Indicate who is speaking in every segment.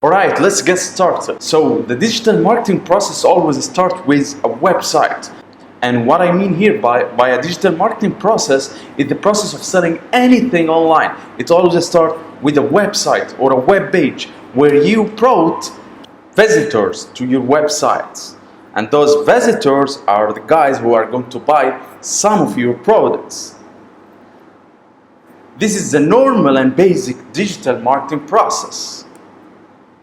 Speaker 1: Alright, let's get started. So the digital marketing process always starts with a website. And what I mean here by a digital marketing process is the process of selling anything online. It always starts with a website or a web page where you brought visitors to your websites. And those visitors are the guys who are going to buy some of your products. This is the normal and basic digital marketing process.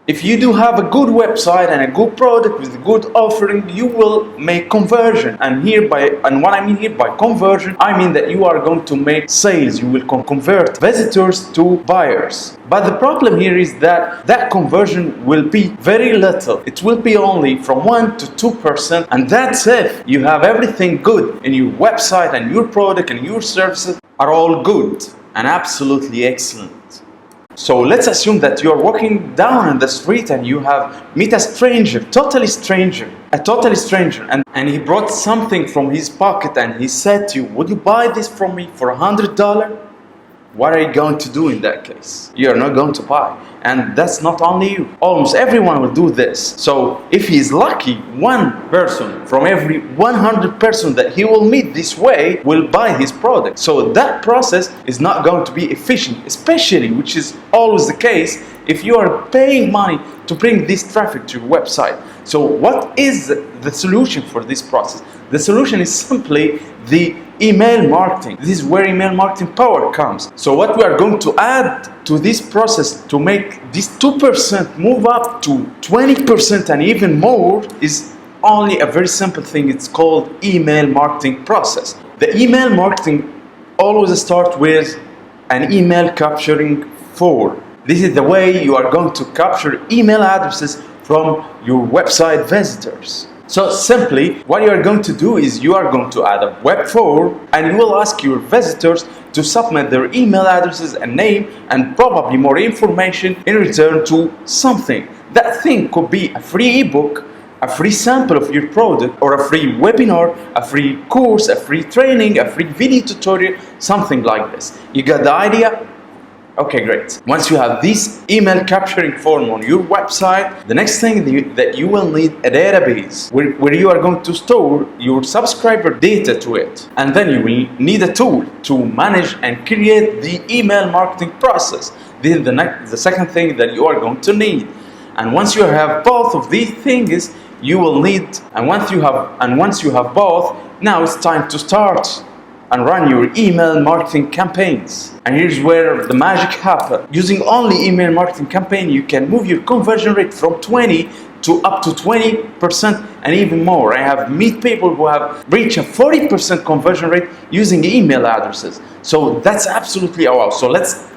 Speaker 1: If you do have a good website and a good product with a good offering, you will make conversion. And what I mean here by conversion, I mean that you are going to make sales. You will convert visitors to buyers. But the problem here is that conversion will be very little. It will be only from 1 to 2%, and that's if you have everything good in your website and your product and your services are all good and absolutely excellent. So let's assume that you're walking down on the street and you have meet a stranger, a totally stranger, and he brought something from his pocket and he said to you, would you buy this from me for $100? What are you going to do in that case? You're not going to buy. And that's not only you. Almost everyone will do this. So if he's lucky, one person from every 100 person that he will meet this way will buy his product. So that process is not going to be efficient, especially, which is always the case, if you are paying money to bring this traffic to your website. So what is the solution for this process? The solution is simply the email marketing. This is where email marketing power comes. So what we are going to add to this process to make this 2% move up to 20% and even more is only a very simple thing. It's called email marketing process. The email marketing always starts with an email capturing form. This is the way you are going to capture email addresses from your website visitors. So simply, what you are going to do is you are going to add a web form and you will ask your visitors to submit their email addresses and name and probably more information in return to something. That thing could be a free ebook, a free sample of your product, or a free webinar, a free course, a free training, a free video tutorial, something like this. You got the idea? Okay, great. Once you have this email capturing form on your website, the next thing that you will need a database where you are going to store your subscriber data to it. And then you will need a tool to manage and create the email marketing process. This is the second thing that you are going to need. And once you have both of these things, you will need, and once you have both, now it's time to start and run your email marketing campaigns. And here's where the magic happens. Using only email marketing campaign, you can move your conversion rate from 20 to up to 20% and even more. I have met people who have reached a 40% conversion rate using email addresses. So that's absolutely wow. So let's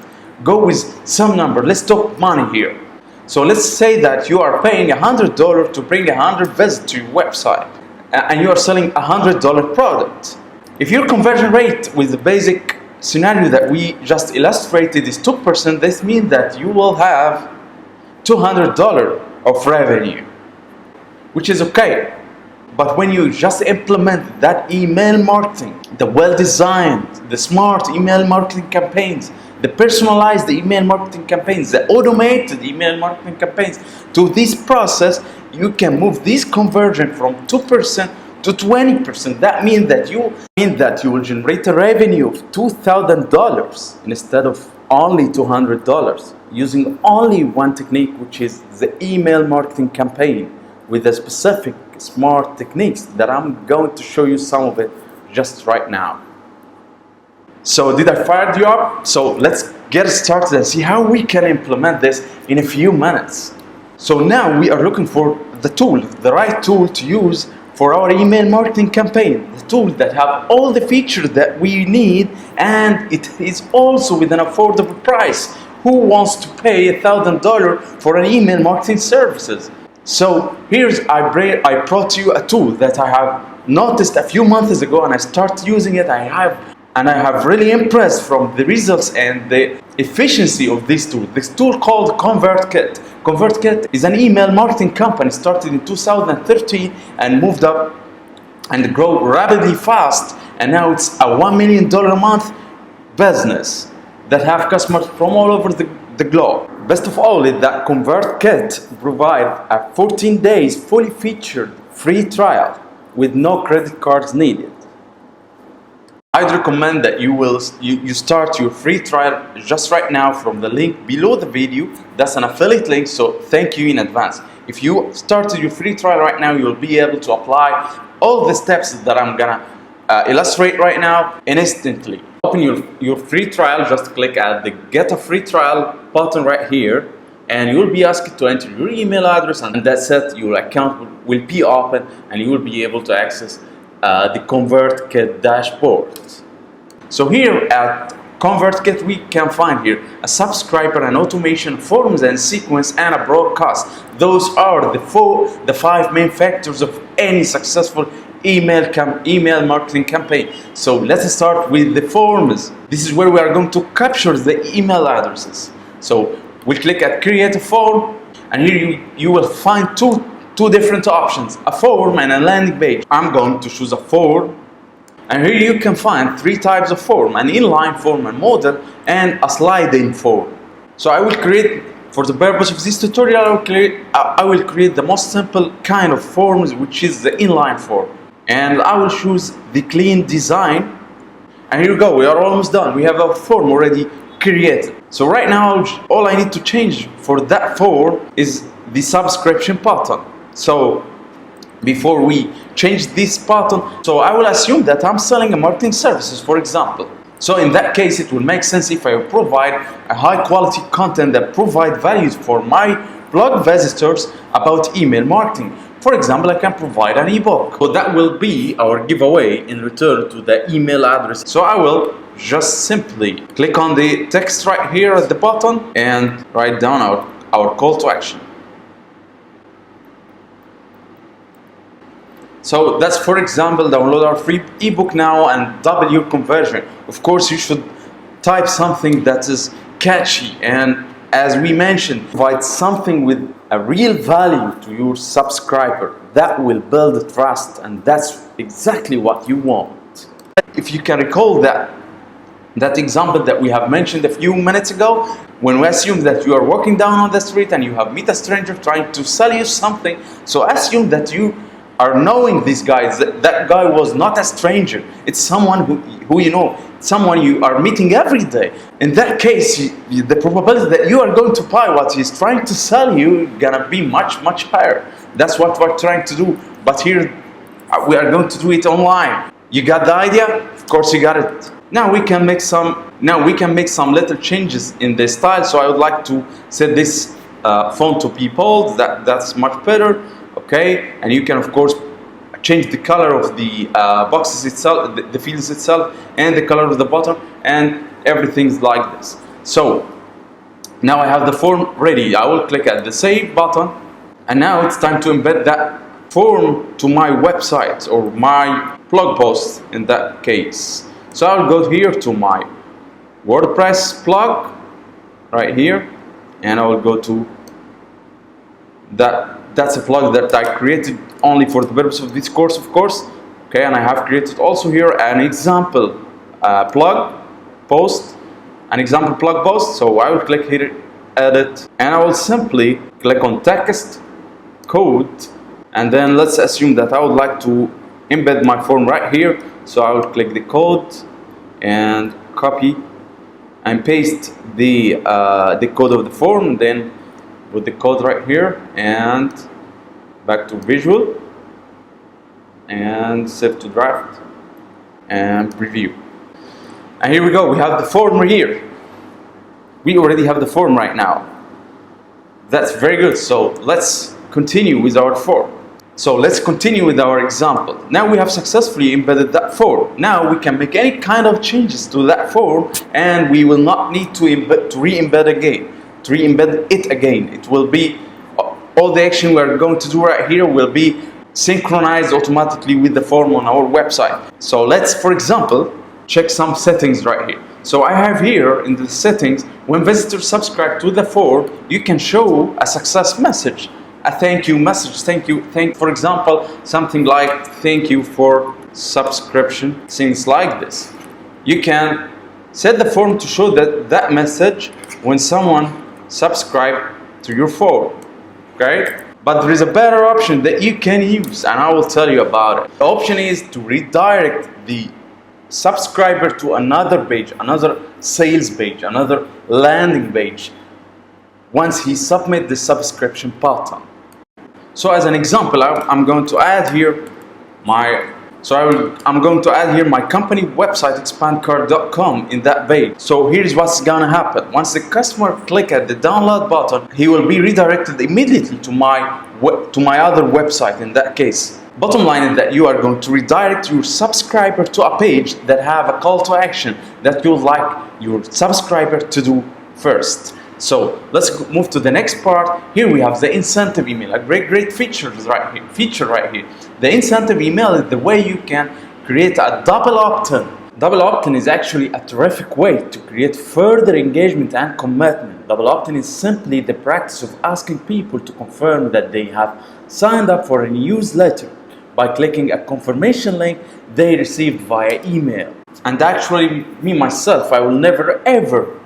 Speaker 1: go with some number. Let's talk money here. So let's say that you are paying $100 to bring 100 visitors to your website and you are selling a $100 product. If your conversion rate with the basic scenario that we just illustrated is 2%, this means that you will have $200 of revenue, which is okay. But when you just implement that email marketing, the well-designed, the smart email marketing campaigns, the personalized email marketing campaigns, the automated email marketing campaigns, to this process, you can move this conversion from 2% to 20%. That means that you will generate a revenue of $2,000 instead of only $200 using only one technique, which is the email marketing campaign with the specific smart techniques that I'm going to show you some of it just right now. So did I fire you up? So let's get started and see how we can implement this in a few minutes. So now we are looking for the right tool to use for our email marketing campaign, the tool that have all the features that we need, and it is also with an affordable price. Who wants to pay $1,000 for an email marketing services? So I brought you a tool that I have noticed a few months ago, and I started using it. I have really impressed from the results and the efficiency of this tool. This tool called ConvertKit. ConvertKit is an email marketing company started in 2013 and moved up and grow rapidly fast. And now it's a $1 million a month business that have customers from all over the the globe. Best of all is that ConvertKit provides a 14 days fully featured free trial with no credit cards needed. I'd recommend that you start your free trial just right now from the link below the video. That's an affiliate link, so thank you in advance. If you started your free trial right now, you'll be able to apply all the steps that I'm gonna illustrate right now instantly. Open your free trial, just click at the get a free trial button right here, and you'll be asked to enter your email address, and that's it. Your account will be open and you will be able to access the ConvertKit dashboard. So here at ConvertKit, we can find here a subscriber, an automation, forms and sequence, and a broadcast. Those are the five main factors of any successful email marketing campaign. So let's start with the forms. This is where we are going to capture the email addresses. So we'll click at create a form, and here you will find two different options, a form and a landing page. I'm going to choose a form, and here you can find three types of form: an inline form, a model, and a sliding form. So I will create, for the purpose of this tutorial, I will create the most simple kind of forms, which is the inline form, and I will choose the clean design. And here we go, we are almost done. We have a form already created. So right now all I need to change for that form is the subscription button. So before we change this button, so I will assume that I'm selling a marketing services, for example. So in that case, it will make sense if I provide a high quality content that provide values for my blog visitors about email marketing. For example, I can provide an ebook. So that will be our giveaway in return to the email address. So I will just simply click on the text right here at the bottom and write down our call to action. So that's, for example, download our free ebook now and double your conversion. Of course, you should type something that is catchy and, as we mentioned, provide something with a real value to your subscriber. That will build trust, and that's exactly what you want. If you can recall that example that we have mentioned a few minutes ago, when we assume that you are walking down on the street and you have met a stranger trying to sell you something, so assume that you are knowing these guys. That guy was not a stranger. It's someone who you know, someone you are meeting every day. In that case, the probability that you are going to buy what he's trying to sell you is gonna be much higher. That's what we're trying to do. But here, we are going to do it online. You got the idea? Of course you got it. Now we can make some little changes in the style. So I would like to set this font to be bold. That's much better. Okay, and you can of course change the color of the boxes itself, the fields itself, and the color of the bottom, and everything's like this. So now I have the form ready. I will click at the save button, and now it's time to embed that form to my website or my blog post in that case. So I'll go here to my WordPress blog right here, and I will go to that. That's a plug that I created only for the purpose of this course, of course. Okay, and I have created also here an example plug post, So I will click here, edit, and I will simply click on text, code, and then let's assume that I would like to embed my form right here. So I will click the code and copy and paste the code of the form, then put the code right here and back to visual and save to draft and preview. And here we go, we have the form here. We already have the form right now. That's very good. So let's continue with our form. So let's continue with our example. Now we have successfully embedded that form. Now we can make any kind of changes to that form, and we will not need to re-embed it again. It will be, all the action we are going to do right here will be synchronized automatically with the form on our website. So let's, for example, check some settings right here. So I have here in the settings, when visitors subscribe to the form, you can show a success message, a thank you message, for example, something like thank you for subscription, things like this. You can set the form to show that message when someone subscribe to your phone. Okay? But there is a better option that you can use, and I will tell you about it. The option is to redirect the subscriber to another page, another sales page, another landing page once he submits the subscription button. So as an example, I'm going to add here my company website, expandcard.com, in that page. So here's what's gonna happen. Once the customer click at the download button, he will be redirected immediately to my other website in that case. Bottom line is that you are going to redirect your subscriber to a page that have a call to action that you would like your subscriber to do first. So let's move to the next part. Here we have the incentive email, a great feature right here. The incentive email is the way you can create a double opt-in. Double opt-in is actually a terrific way to create further engagement and commitment. Double opt-in is simply the practice of asking people to confirm that they have signed up for a newsletter by clicking a confirmation link they received via email. And actually, me myself, I will never ever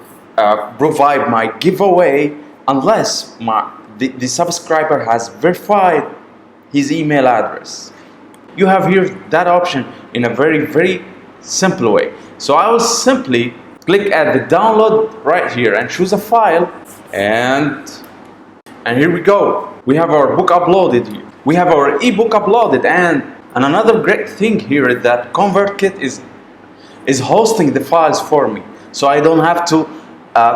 Speaker 1: provide my giveaway unless the subscriber has verified his email address. You have here that option in a very simple way. So I will simply click at the download right here and choose a file, and here we go. We have our book uploaded here. We have our ebook uploaded, and another great thing here is that ConvertKit is hosting the files for me, so I don't have to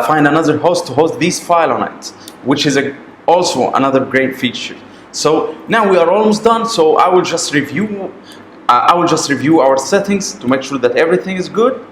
Speaker 1: find another host to host this file on it, which is also another great feature. So now we are almost done. So I will just review our settings to make sure that everything is good.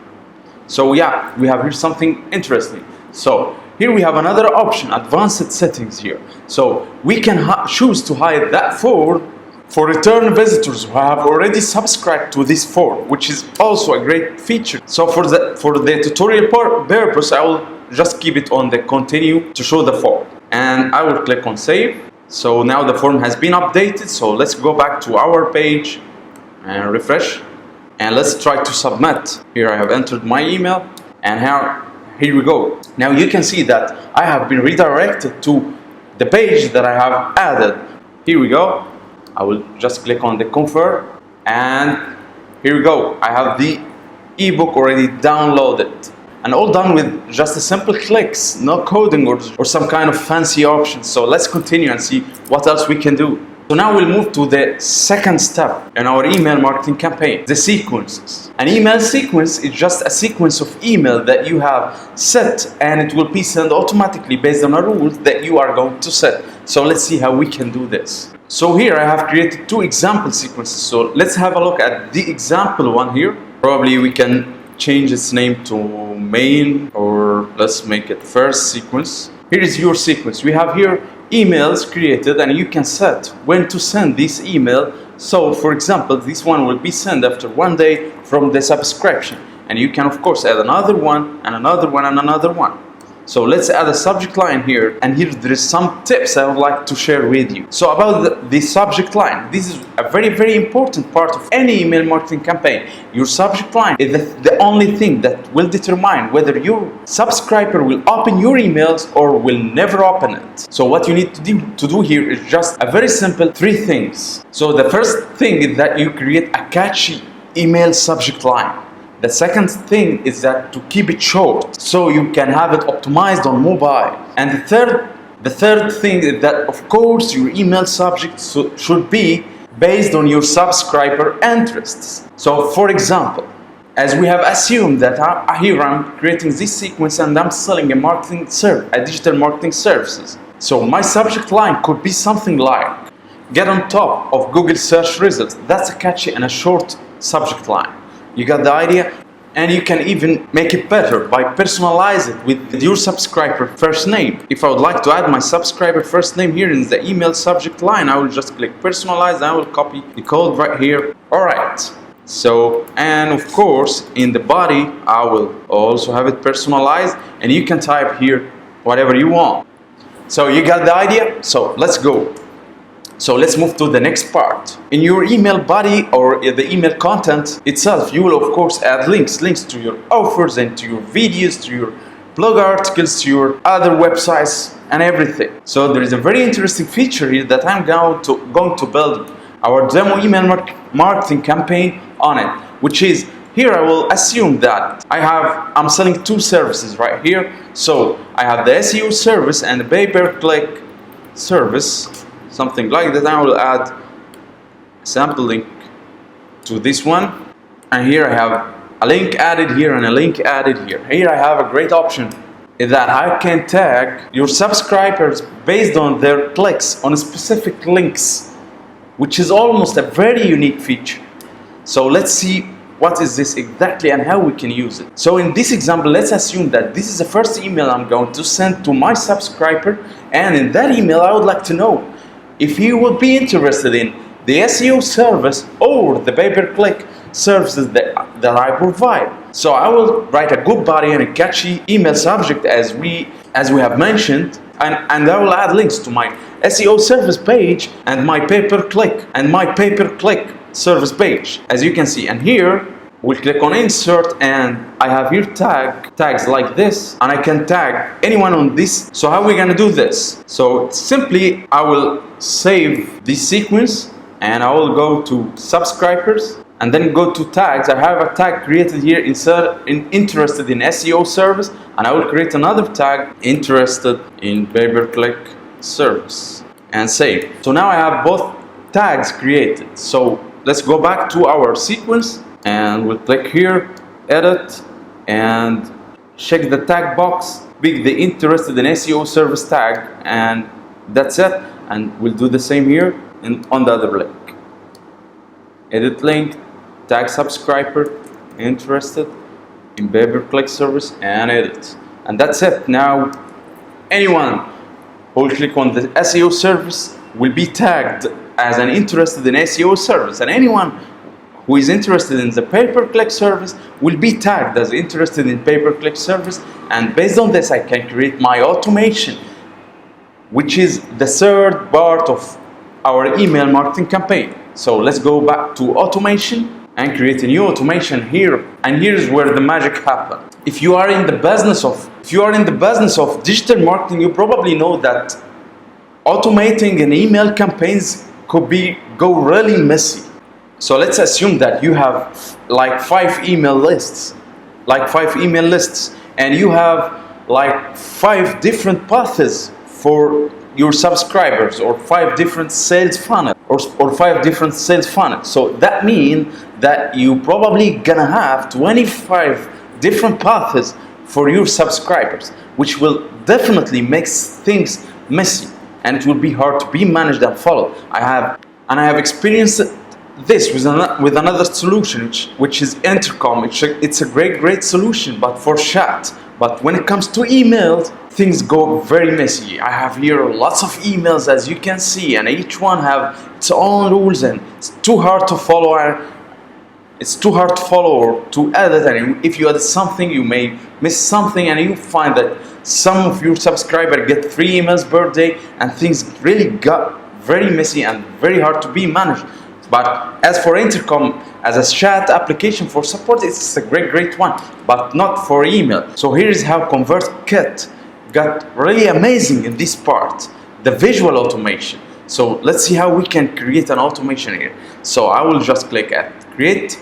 Speaker 1: So yeah, we have here something interesting. So here we have another option, advanced settings here. So we can choose to hide that form for return visitors who have already subscribed to this form, which is also a great feature. So for the tutorial purpose, I will just keep it on the continue to show the form, and I will click on save. So now the form has been updated. So let's go back to our page and refresh, and let's try to submit. Here I have entered my email, and here we go. Now you can see that I have been redirected to the page that I have added. Here we go. I will just click on the confirm, and here we go. I have the ebook already downloaded, and all done with just a simple clicks, no coding or some kind of fancy options. So let's continue and see what else we can do. So now we'll move to the second step in our email marketing campaign, the sequences. An email sequence is just a sequence of email that you have set, and it will be sent automatically based on a rule that you are going to set. So let's see how we can do this. So here I have created two example sequences. So let's have a look at the example one here. Probably we can change its name to main, or let's make it first sequence. Here is your sequence. We have here emails created, and you can set when to send this email. So for example, this one will be sent after 1 day from the subscription, and you can of course add another one and another one and another one. So let's add a subject line here, and here there is some tips I would like to share with you. So about the subject line, this is a very important part of any email marketing campaign. Your subject line is the only thing that will determine whether your subscriber will open your emails or will never open it. So what you need to do here is just a very simple 3 things. So the first thing is that you create a catchy email subject line. The second thing is that to keep it short, so you can have it optimized on mobile. And the third thing is that of course your email subject should be based on your subscriber interests. So for example, as we have assumed that here I'm creating this sequence and I'm selling a digital marketing services. So my subject line could be something like get on top of Google search results. That's a catchy and a short subject line. You got the idea? And you can even make it better by personalizing it with your subscriber first name. If I would like to add my subscriber first name here in the email subject line, I will just click personalize, and I will copy the code right here. Alright, so, and of course in the body I will also have it personalized, and you can type here whatever you want. So you got the idea? So let's go. So let's move to the next part. In your email body or the email content itself, you will of course add links to your offers and to your videos, to your blog articles to your other websites and everything. So there is a very interesting feature here that I'm going to build our demo email marketing campaign on it, which is here I will assume that I'm selling two services right here. So I have the SEO service and the pay-per-click service, something like that. I will add a sample link to this one, and here I have a link added here and a link added here. Here I have a great option that I can tag your subscribers based on their clicks on specific links, which is almost a very unique feature. So let's see what is this exactly and how we can use it. So in this example, let's assume that this is the first email I'm going to send to my subscriber, and in that email I would like to know if he would be interested in the SEO service or the pay-per-click services that I provide. So I will write a good body and a catchy email subject as we have mentioned, and I will add links to my SEO service page and my pay-per-click service page, as you can see. And here we'll click on insert, and I have here tags like this, and I can tag anyone on this. So how are we going to do this? So simply I will save this sequence and I will go to subscribers and then go to tags. I have a tag created here, interested in SEO service, and I will create another tag, interested in pay-per-click service, and save. So now I have both tags created. So let's go back to our sequence and we'll click here, edit, and check the tag box, pick the interested in SEO service tag, and that's it. And we'll do the same here on the other link. Edit link, tag subscriber, interested in pay-per-click service, and edit. And that's it. Now anyone who will click on the SEO service will be tagged as an interested in SEO service, and anyone who is interested in the pay-per-click service will be tagged as interested in pay-per-click service. And based on this I can create my automation, which is the third part of our email marketing campaign. So let's go back to automation and create a new automation here, and here's where the magic happens. If you are in the business of digital marketing, you probably know that automating an email campaigns could go really messy. So let's assume that you have like 5 email lists, and you have like 5 different paths for your subscribers, or 5 different sales funnels, or 5 different sales funnels. So that means that you probably gonna have 25 different paths for your subscribers, which will definitely make things messy, and it will be hard to be managed and followed. I have experienced this with another solution, which is Intercom. It's a great solution, but for chat. But when it comes to emails, things go very messy. I have here lots of emails, as you can see, and each one have its own rules, and it's too hard to follow. Or to edit, and if you edit something, you may miss something, and you find that some of your subscribers get 3 emails per day, and things really got very messy and very hard to be managed. But as for Intercom, as a chat application for support, it's a great one, but not for email. So here is how ConvertKit got really amazing in this part, the visual automation. So let's see how we can create an automation here. So I will just click at create,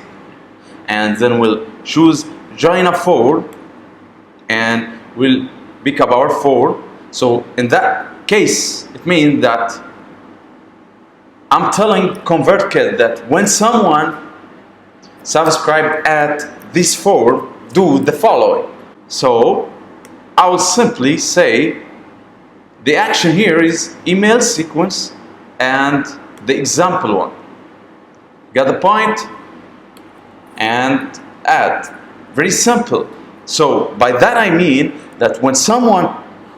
Speaker 1: and then we'll choose join a form, and we'll pick up our form. So in that case, it means that I'm telling ConvertKit that when someone subscribes at this form, do the following. So I will simply say the action here is email sequence and the example one. Got the point? And add. Very simple. So by that I mean that when someone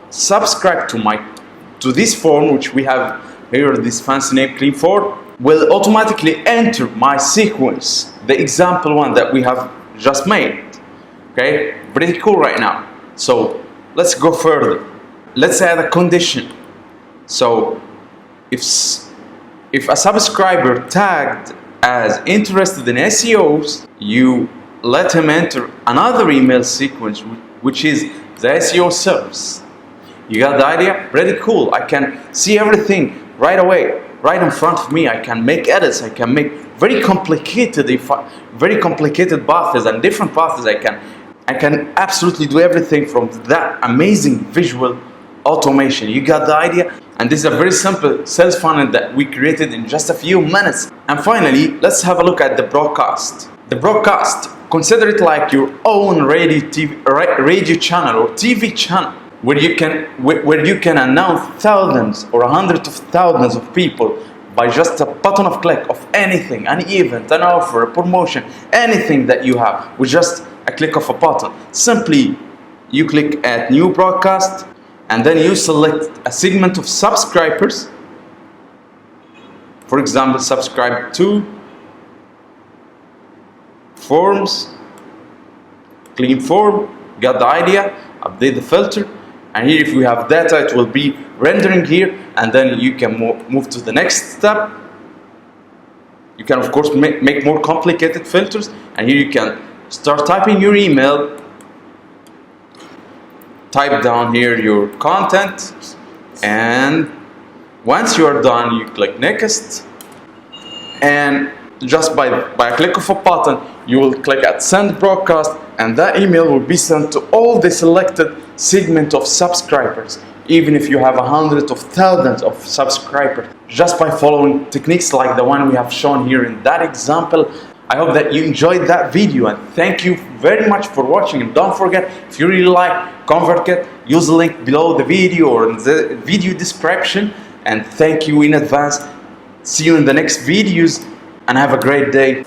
Speaker 1: subscribes to this form, which we have here, this fancy name clean form, will automatically enter my sequence, the example one that we have just made. Okay, pretty cool right now. So let's go further. Let's add a condition. So if a subscriber tagged as interested in SEOs, you let him enter another email sequence, which is the SEO service. You got the idea? Pretty cool. I can see everything right away, right in front of me. I can make edits. I can make very complicated paths and different paths. I can absolutely do everything from that amazing visual automation. You got the idea? And this is a very simple sales funnel that we created in just a few minutes. And finally, let's have a look at the broadcast. The broadcast, consider it like your own radio channel or TV channel, where you can announce thousands or hundreds of thousands of people by just a button of click of anything, an event, an offer, a promotion, anything that you have, with just a click of a button. Simply, you click at new broadcast, and then you select a segment of subscribers. For example, subscribe to forms, clean form. Got the idea? Update the filter. And here, if we have data, it will be rendering here, and then you can move to the next step. You can, of course, make more complicated filters, and here you can start typing your email. Type down here your content, and once you are done, you click next, and just by a click of a button, you will click at send broadcast, and that email will be sent to all the selected segment of subscribers, even if you have hundreds of thousands of subscribers, just by following techniques like the one we have shown here in that example. I hope that you enjoyed that video, and thank you very much for watching. And don't forget, if you really like ConvertKit, use the link below the video or in the video description. And thank you in advance. See you in the next videos, and have a great day.